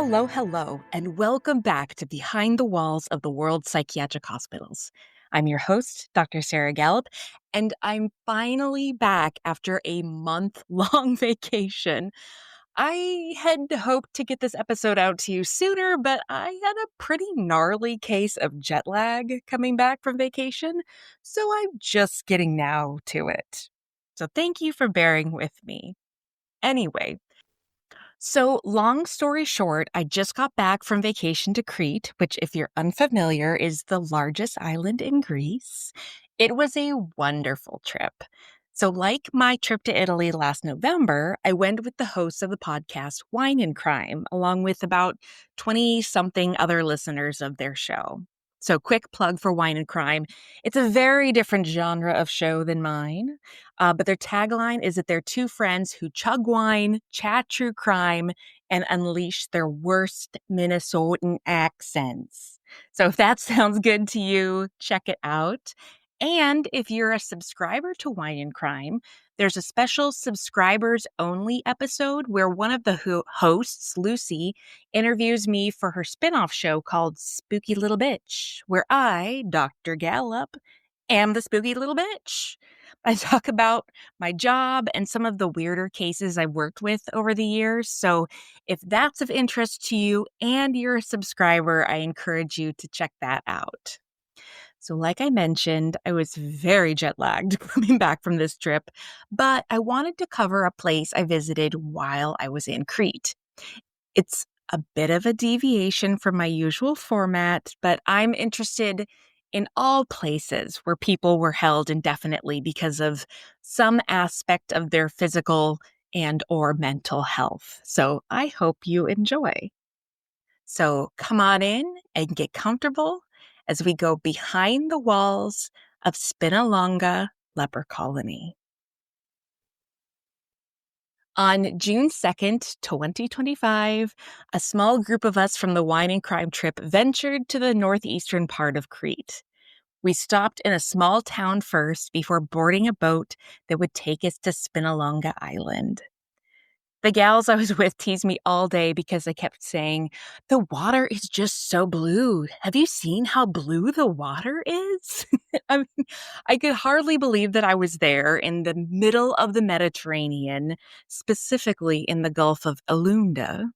Hello, and welcome back to Behind the Walls of the World Psychiatric Hospitals. I'm your host, Dr. Sarah Gallup, and I'm finally back after a month-long vacation. I had hoped to get this episode out to you sooner, but I had a pretty gnarly case of jet lag coming back from vacation, so I'm just getting now to it. So thank you for bearing with me. Anyway, so, long story short, I just got back from vacation to Crete, which, if you're unfamiliar, is the largest island in Greece. It was a wonderful trip. So, like my trip to Italy last November, I went with the hosts of the podcast Wine and Crime, along with about 20 something other listeners of their show. So, quick plug for Wine and Crime. It's a very different genre of show than mine. But their tagline is that they're two friends who chug wine, chat true crime, and unleash their worst Minnesotan accents. So if that sounds good to you, check it out. And if you're a subscriber to Wine and Crime, there's a special subscribers only episode where one of the hosts, Lucy, interviews me for her spinoff show called Spooky Little Bitch, where I, Dr. Gallup, am the spooky little bitch. I talk about my job and some of the weirder cases I've worked with over the years. So if that's of interest to you and you're a subscriber, I encourage you to check that out. So like I mentioned, I was very jet lagged coming back from this trip, but I wanted to cover a place I visited while I was in Crete. It's a bit of a deviation from my usual format, but I'm interested in all places where people were held indefinitely because of some aspect of their physical and or mental health. So I hope you enjoy. So come on in and get comfortable as we go behind the walls of Spinalonga Leper Colony. On June 2nd, 2025, a small group of us from the Wine and Crime trip ventured to the northeastern part of Crete. We stopped in a small town first before boarding a boat that would take us to Spinalonga Island. The gals I was with teased me all day because I kept saying, "The water is just so blue. Have you seen how blue the water is?" I mean, I could hardly believe that I was there in the middle of the Mediterranean, specifically in the Gulf of Elunda,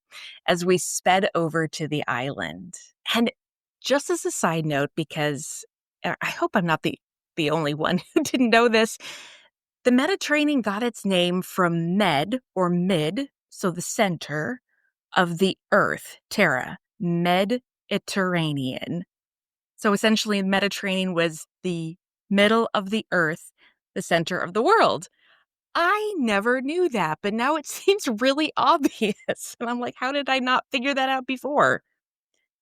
as we sped over to the island. And just as a side note, because I hope I'm not the only one who didn't know this, the Mediterranean got its name from med, or mid, so the center of the earth, terra, Mediterranean. So essentially, the Mediterranean was the middle of the earth, the center of the world. I never knew that, but now it seems really obvious. And I'm like, how did I not figure that out before?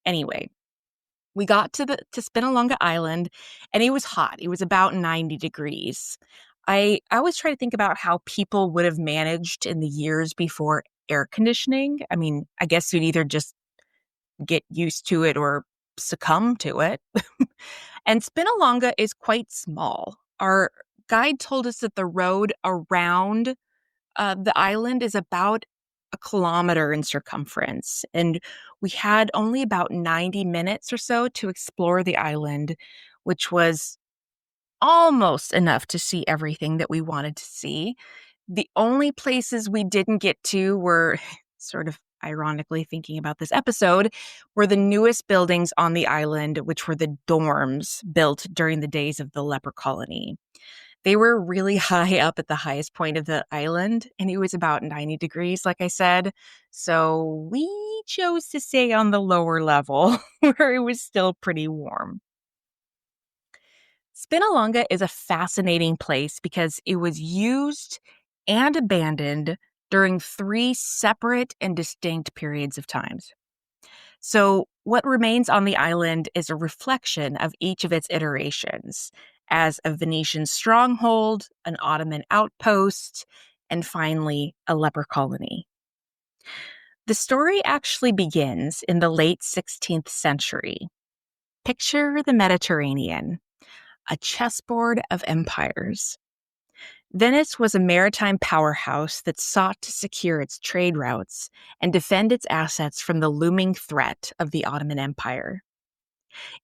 Anyway, we got to Spinalonga Island, and it was hot. It was about 90 degrees. I always try to think about how people would have managed in the years before air conditioning. I mean, I guess you'd either just get used to it or succumb to it. And Spinalonga is quite small. Our guide told us that the road around the island is about a kilometer in circumference, and we had only about 90 minutes or so to explore the island, which was almost enough to see everything that we wanted to see. The only places we didn't get to were, sort of ironically thinking about this episode, were the newest buildings on the island, which were the dorms built during the days of the leper colony. They were really high up at the highest point of the island, and it was about 90 degrees, like I said. So we chose to stay on the lower level where it was still pretty warm. Spinalonga is a fascinating place because it was used and abandoned during 3 separate and distinct periods of times. So what remains on the island is a reflection of each of its iterations as a Venetian stronghold, an Ottoman outpost, and finally a leper colony. The story actually begins in the late 16th century. Picture the Mediterranean, a chessboard of empires. Venice was a maritime powerhouse that sought to secure its trade routes and defend its assets from the looming threat of the Ottoman Empire.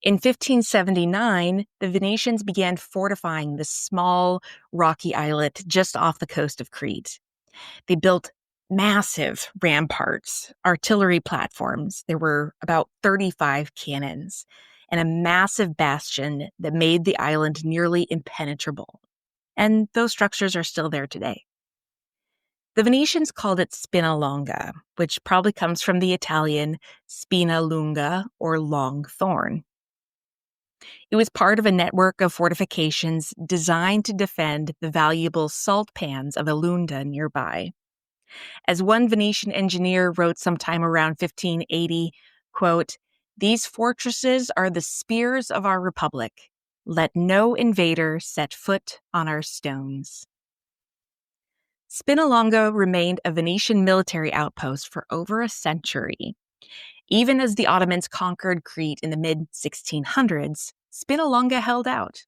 In 1579, the Venetians began fortifying this small, rocky islet just off the coast of Crete. They built massive ramparts, artillery platforms. There were about 35 cannons, and a massive bastion that made the island nearly impenetrable. And those structures are still there today. The Venetians called it Spinalonga, which probably comes from the Italian spinalunga, or long thorn. It was part of a network of fortifications designed to defend the valuable salt pans of Elunda nearby. As one Venetian engineer wrote sometime around 1580, quote, "These fortresses are the spears of our republic. Let no invader set foot on our stones." Spinalonga remained a Venetian military outpost for over a century. Even as the Ottomans conquered Crete in the mid-1600s, Spinalonga held out.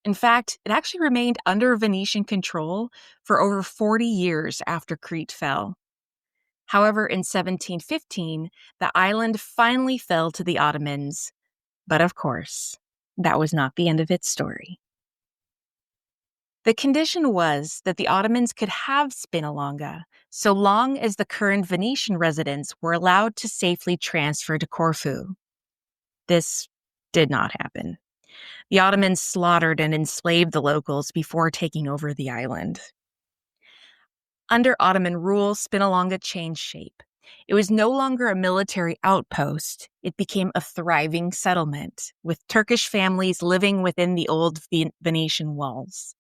In fact, it actually remained under Venetian control for over 40 years after Crete fell. However, in 1715, the island finally fell to the Ottomans. But of course, that was not the end of its story. The condition was that the Ottomans could have Spinalonga so long as the current Venetian residents were allowed to safely transfer to Corfu. This did not happen. The Ottomans slaughtered and enslaved the locals before taking over the island. Under Ottoman rule, Spinalonga changed shape. It was no longer a military outpost. It became a thriving settlement, with Turkish families living within the old Venetian walls.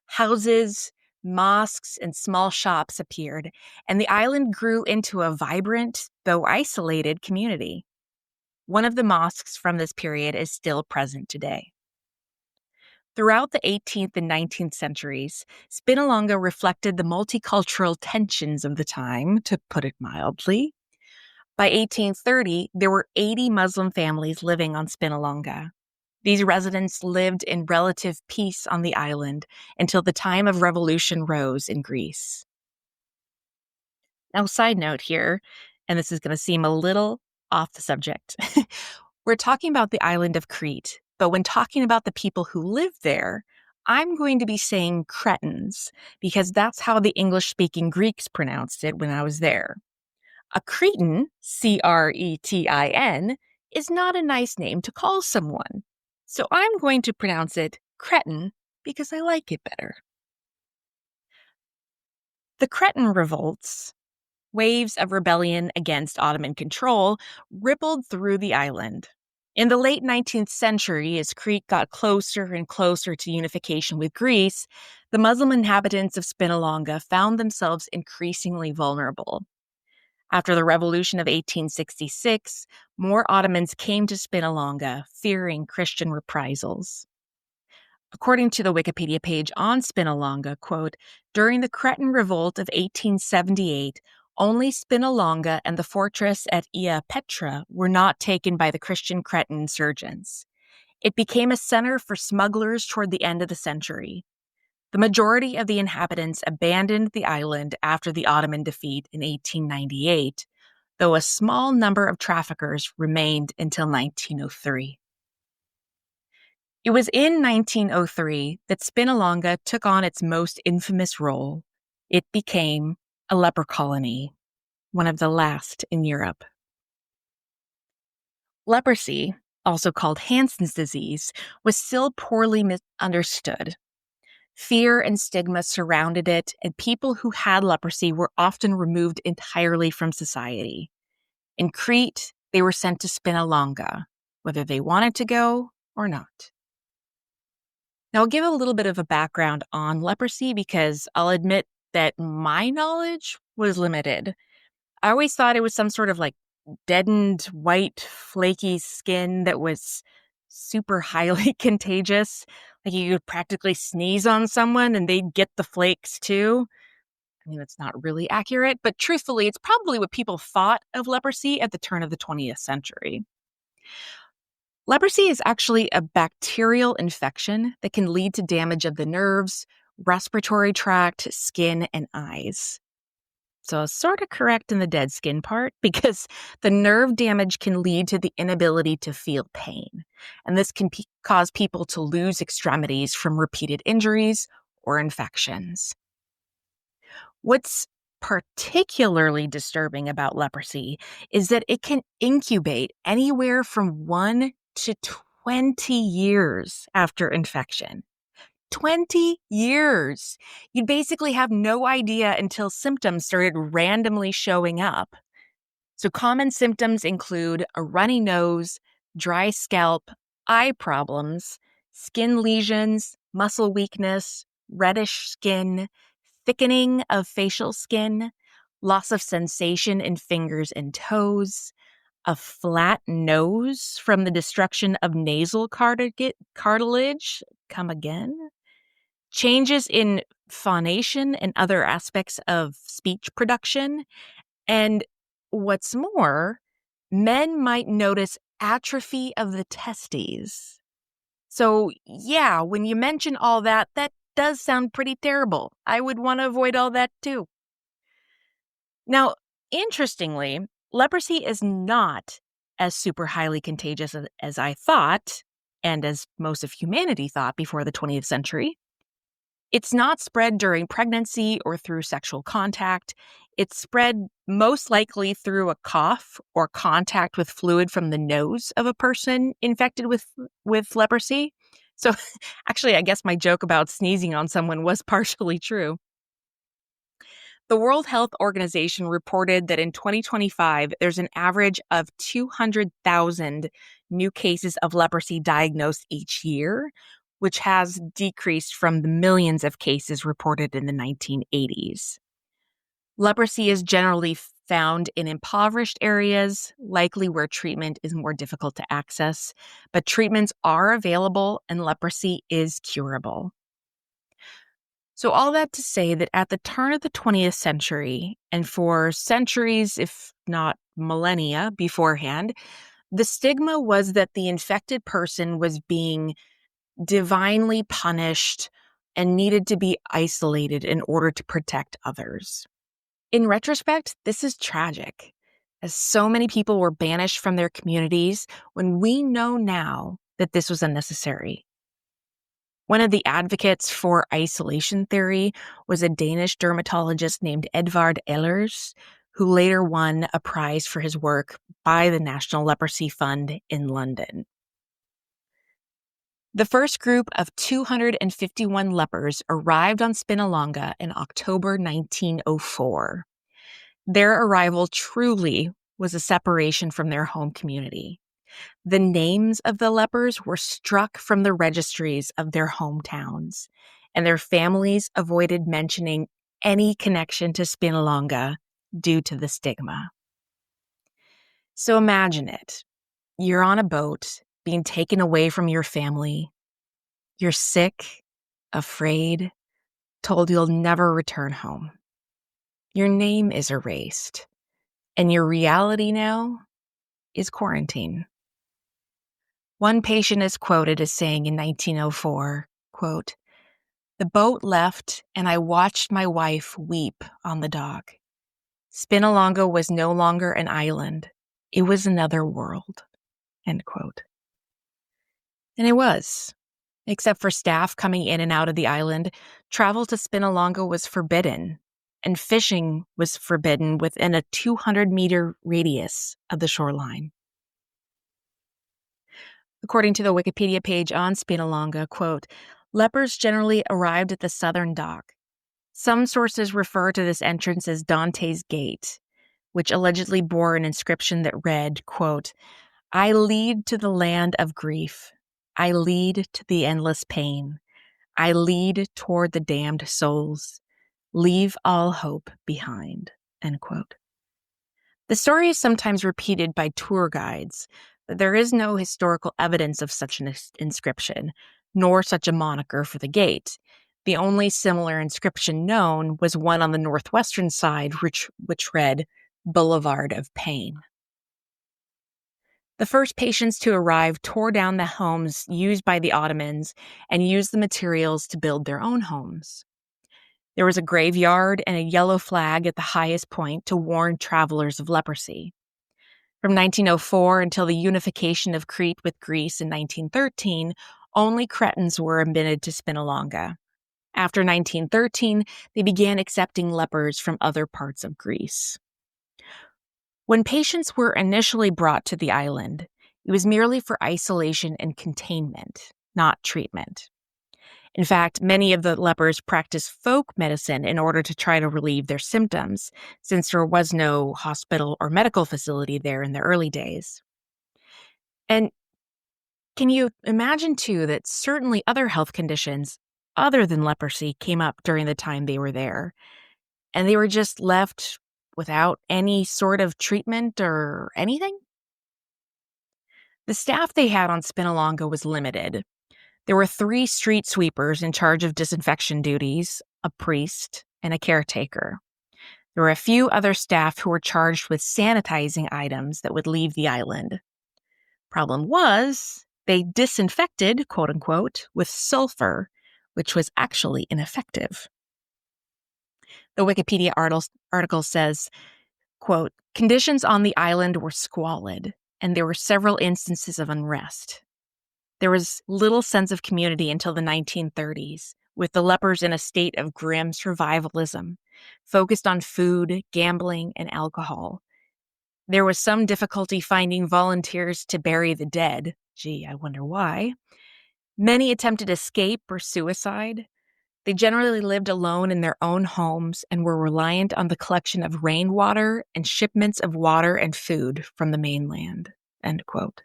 Houses, mosques, and small shops appeared, and the island grew into a vibrant, though isolated, community. One of the mosques from this period is still present today. Throughout the 18th and 19th centuries, Spinalonga reflected the multicultural tensions of the time, to put it mildly. By 1830, there were 80 Muslim families living on Spinalonga. These residents lived in relative peace on the island until the time of revolution rose in Greece. Now, side note here, and this is going to seem a little off the subject. We're talking about the island of Crete, but when talking about the people who live there, I'm going to be saying Cretans, because that's how the English-speaking Greeks pronounced it when I was there. A Cretan, Cretin, is not a nice name to call someone. So I'm going to pronounce it Cretan because I like it better. The Cretan revolts, waves of rebellion against Ottoman control, rippled through the island. In the late 19th century, as Crete got closer and closer to unification with Greece, the Muslim inhabitants of Spinalonga found themselves increasingly vulnerable. After the revolution of 1866, more Ottomans came to Spinalonga, fearing Christian reprisals. According to the Wikipedia page on Spinalonga, quote, "During the Cretan revolt of 1878, only Spinalonga and the fortress at Ia Petra were not taken by the Christian Cretan insurgents. It became a center for smugglers toward the end of the century. The majority of the inhabitants abandoned the island after the Ottoman defeat in 1898, though a small number of traffickers remained until 1903. It was in 1903 that Spinalonga took on its most infamous role. It became a leper colony, one of the last in Europe. Leprosy, also called Hansen's disease, was still poorly understood. Fear and stigma surrounded it, and people who had leprosy were often removed entirely from society. In Crete, they were sent to Spinalonga, whether they wanted to go or not. Now, I'll give a little bit of a background on leprosy because I'll admit that my knowledge was limited. I always thought it was some sort of deadened, white, flaky skin that was super highly contagious. Like you could practically sneeze on someone and they'd get the flakes too. I mean, that's not really accurate, but truthfully, it's probably what people thought of leprosy at the turn of the 20th century. Leprosy is actually a bacterial infection that can lead to damage of the nerves, respiratory tract, skin, and eyes. So sort of correct in the dead skin part because the nerve damage can lead to the inability to feel pain. And this can cause people to lose extremities from repeated injuries or infections. What's particularly disturbing about leprosy is that it can incubate anywhere from 1 to 20 years after infection. 20 years. You'd basically have no idea until symptoms started randomly showing up. So common symptoms include a runny nose, dry scalp, eye problems, skin lesions, muscle weakness, reddish skin, thickening of facial skin, loss of sensation in fingers and toes, a flat nose from the destruction of nasal cartilage, come again, changes in phonation and other aspects of speech production, and what's more, men might notice atrophy of the testes. So, yeah, when you mention all that, that does sound pretty terrible. I would want to avoid all that too. Now, interestingly, leprosy is not as super highly contagious as I thought, and as most of humanity thought before the 20th century. It's not spread during pregnancy or through sexual contact. It's spread most likely through a cough or contact with fluid from the nose of a person infected with leprosy. So actually, I guess my joke about sneezing on someone was partially true. The World Health Organization reported that in 2025, there's an average of 200,000 new cases of leprosy diagnosed each year, which has decreased from the millions of cases reported in the 1980s. Leprosy is generally found in impoverished areas, likely where treatment is more difficult to access, but treatments are available and leprosy is curable. So all that to say that at the turn of the 20th century, and for centuries, if not millennia beforehand, the stigma was that the infected person was being divinely punished and needed to be isolated in order to protect others. In retrospect, this is tragic, as so many people were banished from their communities when we know now that this was unnecessary. One of the advocates for isolation theory was a Danish dermatologist named Edvard Ehlers, who later won a prize for his work by the National Leprosy Fund in London. The first group of 251 lepers arrived on Spinalonga in October 1904. Their arrival truly was a separation from their home community. The names of the lepers were struck from the registries of their hometowns, and their families avoided mentioning any connection to Spinalonga due to the stigma. So imagine it. You're on a boat, being taken away from your family. You're sick, afraid, told you'll never return home. Your name is erased, and your reality now is quarantine. One patient is quoted as saying in 1904, quote, "The boat left and I watched my wife weep on the dock. Spinalonga was no longer an island. It was another world," end quote. And it was. Except for staff coming in and out of the island, travel to Spinalonga was forbidden, and fishing was forbidden within a 200-meter radius of the shoreline. According to the Wikipedia page on Spinalonga, quote, "Lepers generally arrived at the southern dock. Some sources refer to this entrance as Dante's Gate, which allegedly bore an inscription that read, quote, 'I lead to the land of grief. I lead to the endless pain. I lead toward the damned souls. Leave all hope behind,' end quote." The story is sometimes repeated by tour guides, but there is no historical evidence of such an inscription, nor such a moniker for the gate. The only similar inscription known was one on the northwestern side, which read, "Boulevard of Pain." The first patients to arrive tore down the homes used by the Ottomans and used the materials to build their own homes. There was a graveyard and a yellow flag at the highest point to warn travelers of leprosy. From 1904 until the unification of Crete with Greece in 1913, only Cretans were admitted to Spinalonga. After 1913, they began accepting lepers from other parts of Greece. When patients were initially brought to the island, it was merely for isolation and containment, not treatment. In fact, many of the lepers practiced folk medicine in order to try to relieve their symptoms, since there was no hospital or medical facility there in the early days. And can you imagine, too, that certainly other health conditions other than leprosy came up during the time they were there, and they were just left without any sort of treatment or anything? The staff they had on Spinalonga was limited. There were 3 street sweepers in charge of disinfection duties, a priest, and a caretaker. There were a few other staff who were charged with sanitizing items that would leave the island. Problem was, they disinfected, quote unquote, with sulfur, which was actually ineffective. The Wikipedia article says, quote, conditions on the island were squalid, and there were several instances of unrest. There was little sense of community until the 1930s, with the lepers in a state of grim survivalism, focused on food, gambling, and alcohol. There was some difficulty finding volunteers to bury the dead. Gee, I wonder why. Many attempted escape or suicide. They generally lived alone in their own homes and were reliant on the collection of rainwater and shipments of water and food from the mainland. End quote.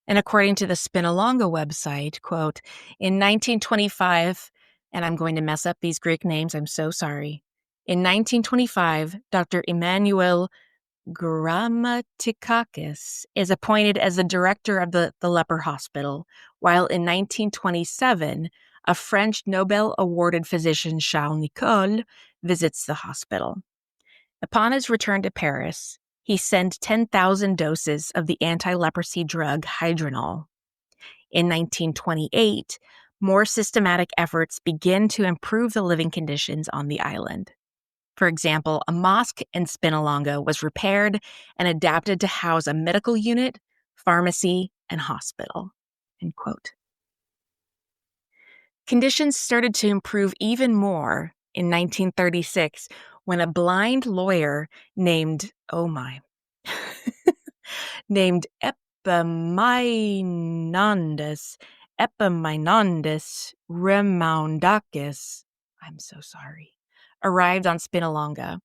And according to the Spinalonga website, quote, in 1925, and I'm going to mess up these Greek names, I'm so sorry. In 1925, Dr. Emmanuel Grammatikakis is appointed as the director of the leper hospital, while in 1927, a French Nobel-awarded physician, Charles Nicolle, visits the hospital. Upon his return to Paris, he sent 10,000 doses of the anti-leprosy drug Hydronol. In 1928, more systematic efforts begin to improve the living conditions on the island. For example, a mosque in Spinalonga was repaired and adapted to house a medical unit, pharmacy, and hospital. End quote. Conditions started to improve even more in 1936 when a blind lawyer named, named Epaminondas Remoundakis, I'm so sorry, arrived on Spinalonga.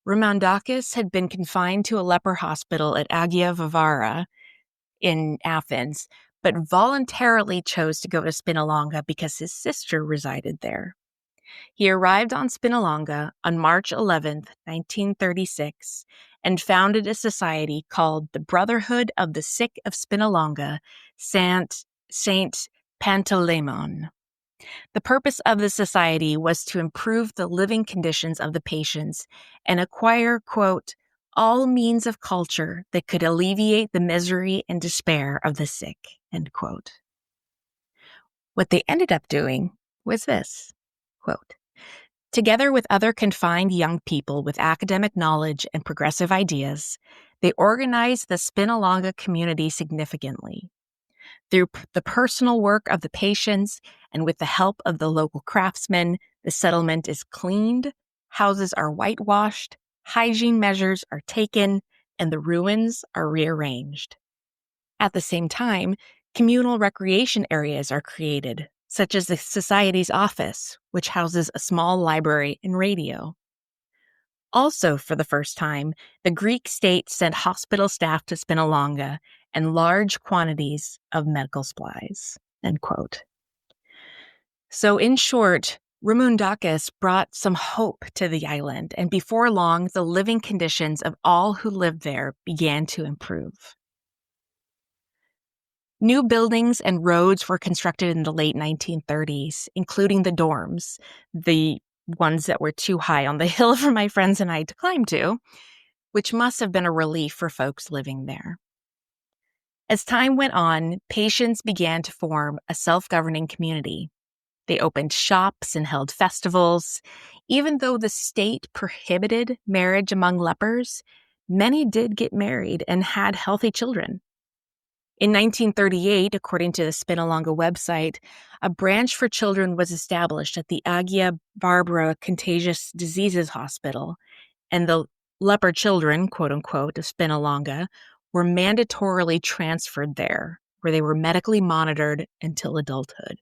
Remoundakis had been confined to a leper hospital at Agia Varvara in Athens, but voluntarily chose to go to Spinalonga because his sister resided there. He arrived on Spinalonga on March 11, 1936, and founded a society called the Brotherhood of the Sick of Spinalonga, Saint Panteleimon. The purpose of the society was to improve the living conditions of the patients and acquire, quote, all means of culture that could alleviate the misery and despair of the sick, end quote. What they ended up doing was this, quote, together with other confined young people with academic knowledge and progressive ideas, they organized the Spinalonga community significantly. Through the personal work of the patients and with the help of the local craftsmen, the settlement is cleaned, houses are whitewashed, hygiene measures are taken, and the ruins are rearranged. At the same time, communal recreation areas are created, such as the Society's office, which houses a small library and radio. Also, for the first time, the Greek state sent hospital staff to Spinalonga and large quantities of medical supplies, end quote. So in short, Remoundakis brought some hope to the island, and before long, the living conditions of all who lived there began to improve. New buildings and roads were constructed in the late 1930s, including the dorms, the ones that were too high on the hill for my friends and I to climb to, which must have been a relief for folks living there. As time went on, patients began to form a self-governing community. They opened shops and held festivals. Even though the state prohibited marriage among lepers, many did get married and had healthy children. In 1938, according to the Spinalonga website, a branch for children was established at the Agia Barbara Contagious Diseases Hospital, and the leper children, quote unquote, of Spinalonga were mandatorily transferred there, where they were medically monitored until adulthood.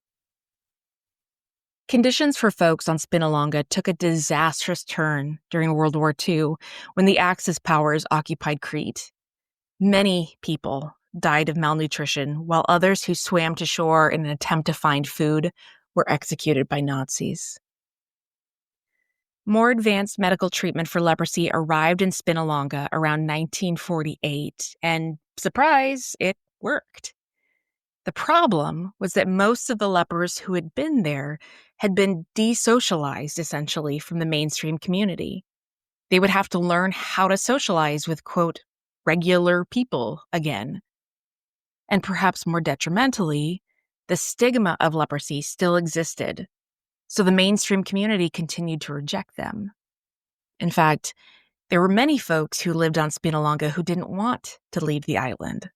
Conditions for folks on Spinalonga took a disastrous turn during World War II when the Axis powers occupied Crete. Many people died of malnutrition, while others who swam to shore in an attempt to find food were executed by Nazis. More advanced medical treatment for leprosy arrived in Spinalonga around 1948, and surprise, it worked. The problem was that most of the lepers who had been there had been desocialized, essentially, from the mainstream community. They would have to learn how to socialize with, quote, regular people again. And perhaps more detrimentally, the stigma of leprosy still existed, so the mainstream community continued to reject them. In fact, there were many folks who lived on Spinalonga who didn't want to leave the island.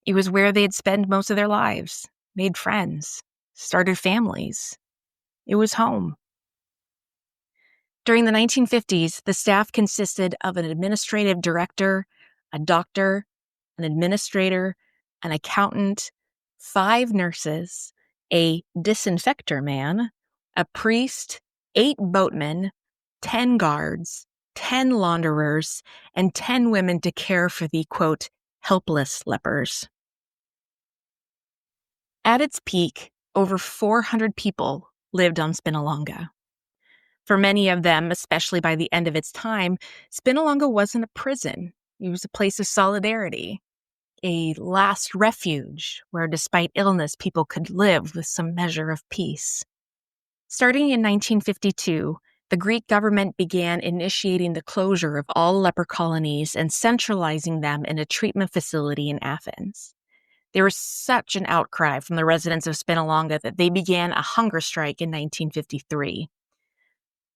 It was where they'd spend most of their lives, made friends, started families. It was home. During the 1950s, the staff consisted of an administrative director, a doctor, an administrator, an accountant, 5 nurses, a disinfector man, a priest, 8 boatmen, 10 guards, 10 launderers, and 10 women to care for the, quote, helpless lepers. At its peak, over 400 people lived on Spinalonga. For many of them, especially by the end of its time, Spinalonga wasn't a prison. It was a place of solidarity, a last refuge where, despite illness, people could live with some measure of peace. Starting in 1952, the Greek government began initiating the closure of all leper colonies and centralizing them in a treatment facility in Athens. There was such an outcry from the residents of Spinalonga that they began a hunger strike in 1953.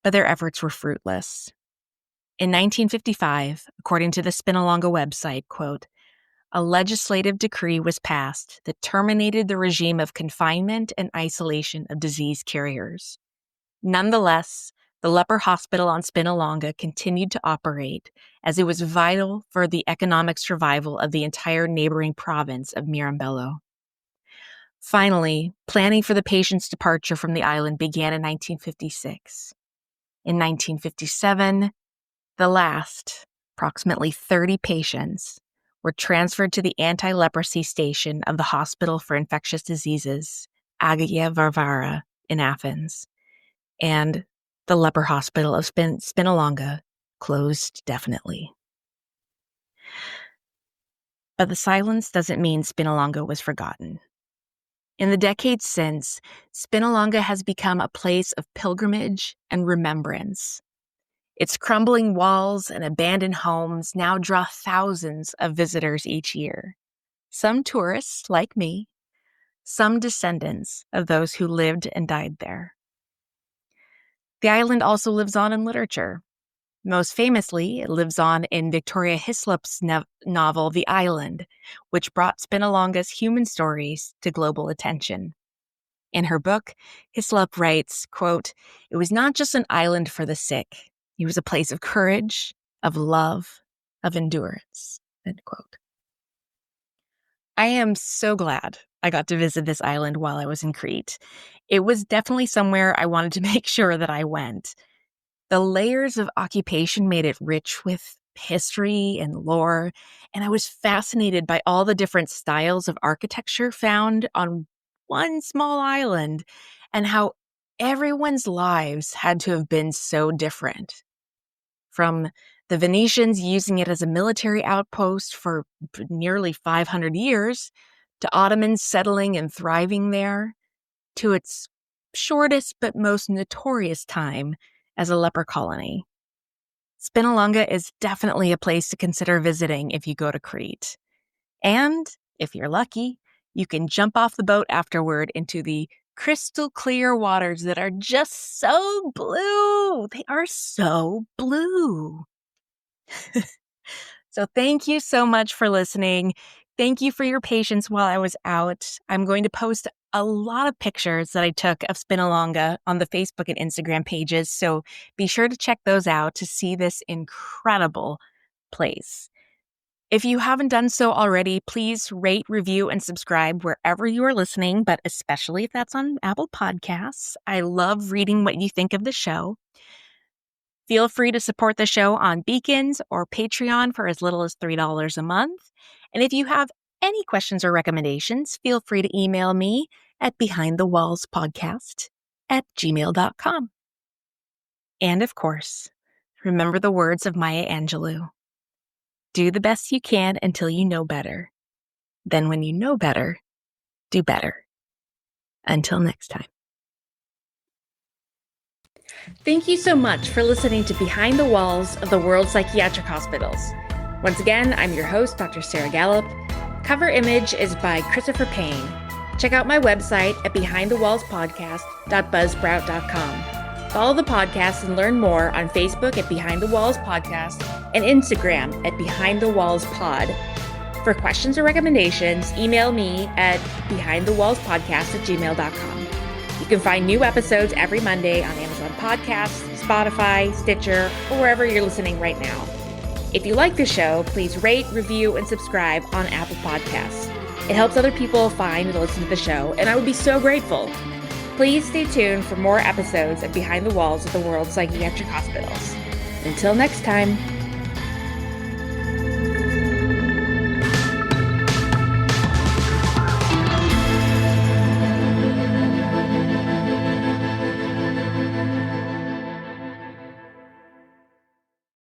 But their efforts were fruitless. In 1955, according to the Spinalonga website, quote, a legislative decree was passed that terminated the regime of confinement and isolation of disease carriers. Nonetheless, the leper hospital on Spinalonga continued to operate as it was vital for the economic survival of the entire neighboring province of Mirambello. Finally, planning for the patient's departure from the island began in 1956. In 1957, the last, approximately 30 patients, were transferred to the anti-leprosy station of the Hospital for Infectious Diseases, Agia Varvara, in Athens. And the leper hospital of Spinalonga closed definitely. But the silence doesn't mean Spinalonga was forgotten. In the decades since, Spinalonga has become a place of pilgrimage and remembrance. Its crumbling walls and abandoned homes now draw thousands of visitors each year. Some tourists, like me, some descendants of those who lived and died there. The island also lives on in literature. Most famously, it lives on in Victoria Hislop's novel, The Island, which brought Spinalonga's human stories to global attention. In her book, Hislop writes, quote, it was not just an island for the sick. It was a place of courage, of love, of endurance, end quote. I am so glad I got to visit this island while I was in Crete. It was definitely somewhere I wanted to make sure that I went. The layers of occupation made it rich with history and lore, and I was fascinated by all the different styles of architecture found on one small island and how everyone's lives had to have been so different. From the Venetians using it as a military outpost for nearly 500 years, to Ottomans settling and thriving there, to its shortest but most notorious time as a leper colony. Spinalonga is definitely a place to consider visiting if you go to Crete. And, if you're lucky, you can jump off the boat afterward into the crystal clear waters that are just so blue. They are so blue. So thank you so much for listening. Thank you for your patience while I was out. I'm going to post a lot of pictures that I took of Spinalonga on the Facebook and Instagram pages, so be sure to check those out to see this incredible place. If you haven't done so already, please rate, review, and subscribe wherever you are listening, but especially if that's on Apple Podcasts. I love reading what you think of the show. Feel free to support the show on Beacons or Patreon for as little as $3 a month. And if you have any questions or recommendations, feel free to email me at behindthewallspodcast@gmail.com. And of course, remember the words of Maya Angelou. Do the best you can until you know better. Then when you know better, do better. Until next time. Thank you so much for listening to Behind the Walls of the World Psychiatric Hospitals. Once again, I'm your host, Dr. Sarah Gallup. Cover image is by Christopher Payne. Check out my website at behindthewallspodcast.buzzsprout.com. Follow the podcast and learn more on Facebook at Behind the Walls Podcast and Instagram at Behind the Walls Pod. For questions or recommendations, email me at behindthewallspodcast@gmail.com. You can find new episodes every Monday on Amazon Podcasts, Spotify, Stitcher, or wherever you're listening right now. If you like the show, please rate, review, and subscribe on Apple Podcasts. It helps other people find and listen to the show, and I would be so grateful. Please stay tuned for more episodes of Behind the Walls of the World Psychiatric Hospitals. Until next time.